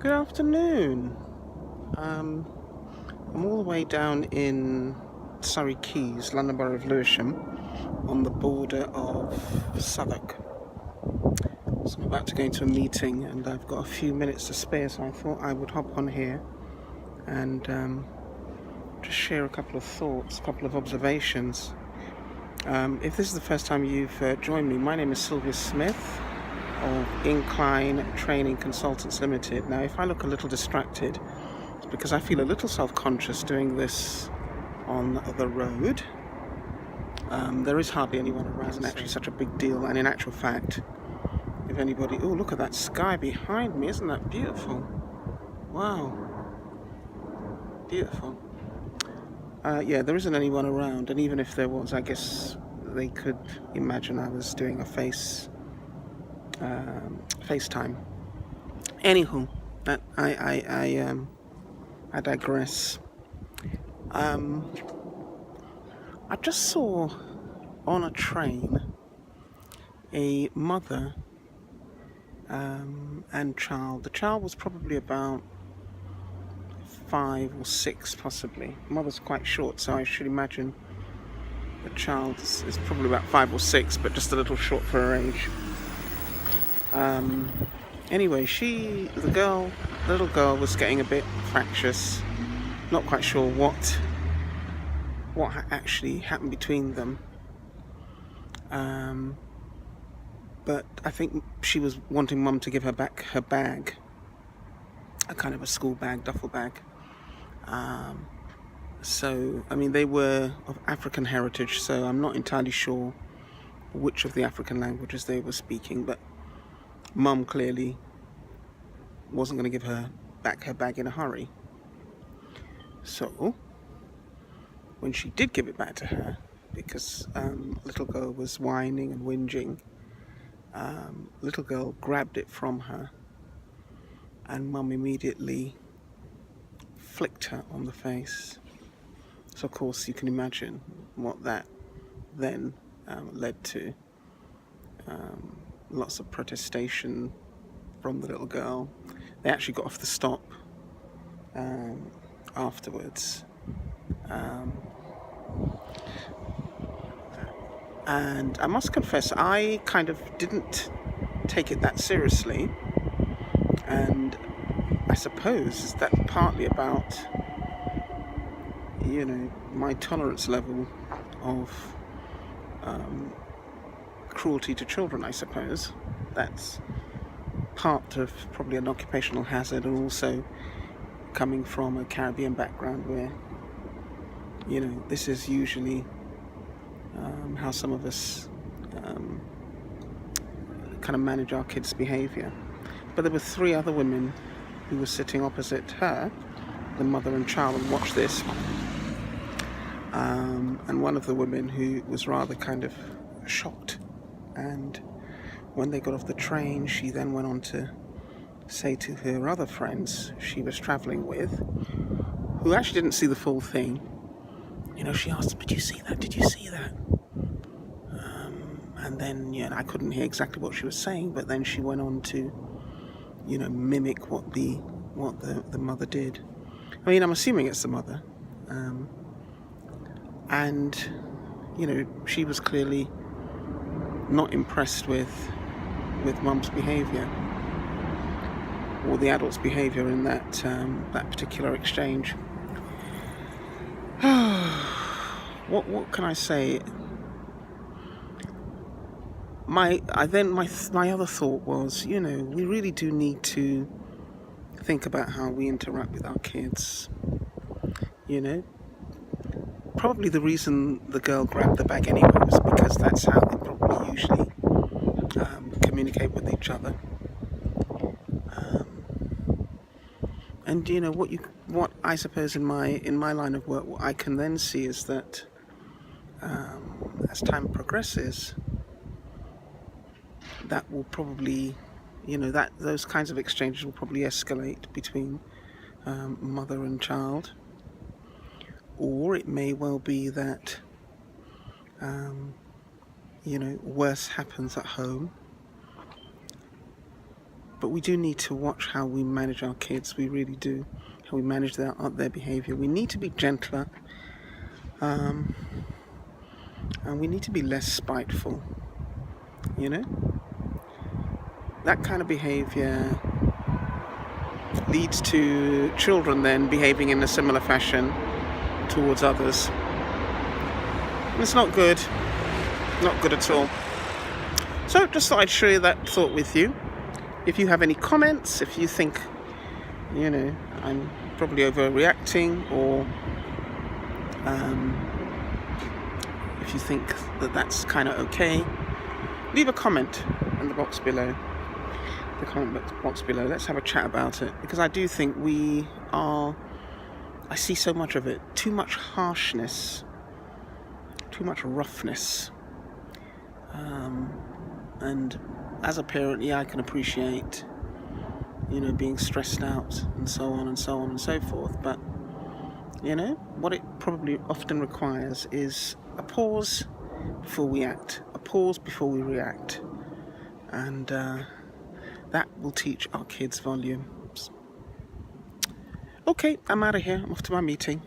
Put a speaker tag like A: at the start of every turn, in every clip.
A: Good afternoon. Um, I'm all the way down in Surrey Keys, London Borough of Lewisham, on the border of Southwark. So I'm about to go into a meeting and I've got a few minutes to spare, so I thought I would hop on here and just share a couple of thoughts, a couple of observations. If this is the first time you've joined me, my name is Sylvia Smith of Incline Training Consultants Limited. Now, if I look a little distracted, it's because I feel a little self-conscious doing this on the road. There is hardly anyone around, and actually such a big deal. And in actual fact, if anybody... Oh, look at that sky behind me. Isn't that beautiful? Wow. Beautiful. Yeah, there isn't anyone around, and even if there was, I guess they could imagine I was doing a FaceTime. Anywho, I digress. I just saw on a train a mother and child. The child was probably about 5 or 6, possibly. Mother's quite short, so I should imagine the child is probably about 5 or 6, but just a little short for her age. Anyway, the little girl was getting a bit fractious. Not quite sure what actually happened between them. But I think she was wanting Mum to give her back her bag, a kind of a school bag, duffel bag. So, I mean, they were of African heritage, so I'm not entirely sure which of the African languages they were speaking, but Mum clearly wasn't going to give her back her bag in a hurry. So, when she did give it back to her, because little girl was whining and whinging, little girl grabbed it from her, and Mum immediately flicked her on the face. So of course you can imagine what that then led to. Lots of protestation from the little girl. They actually got off the stop afterwards. And I must confess, I kind of didn't take it that seriously, and I suppose that's partly about, my tolerance level of cruelty to children, I suppose. That's part of probably an occupational hazard, and also coming from a Caribbean background where, this is usually how some of us kind of manage our kids' behaviour. But there were 3 other women who were sitting opposite her, the mother and child, and watched this. And one of the women who was rather kind of shocked, and when they got off the train, she then went on to say to her other friends she was travelling with, who actually didn't see the full thing. She asked them, "Did you see that? Did you see that?" And then, I couldn't hear exactly what she was saying, but then she went on to, mimic what the mother did. I mean, I'm assuming it's the mother. And, she was clearly not impressed with Mum's behaviour, or the adult's behaviour in that particular exchange. What can I say? My other thought was, we really do need to think about how we interact with our kids. Probably the reason the girl grabbed the bag anyway was because that's how they probably usually communicate with each other. And what I suppose in my line of work, what I can then see is that as time progresses, that will probably, that those kinds of exchanges will probably escalate between mother and child. Or it may well be that, worse happens at home. But we do need to watch how we manage our kids. We really do. How we manage their behaviour. We need to be gentler. And we need to be less spiteful. You know? That kind of behaviour leads to children then behaving in a similar fashion towards others. And it's not good. Not good at all. So just thought I'd share that thought with you. If you have any comments, if you think, you know, I'm probably overreacting, or if you think that that's kind of okay, leave a comment in the box below. The comment box below. Let's have a chat about it, because I do think I see so much of it. Too much harshness, too much roughness. And as a parent, yeah, I can appreciate, you know, being stressed out and so on and so on and so forth. But, you know, what it probably often requires is a pause before we act, a pause before we react. And that will teach our kids volumes. Okay, I'm out of here. I'm off to my meeting.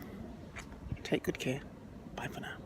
A: Take good care. Bye for now.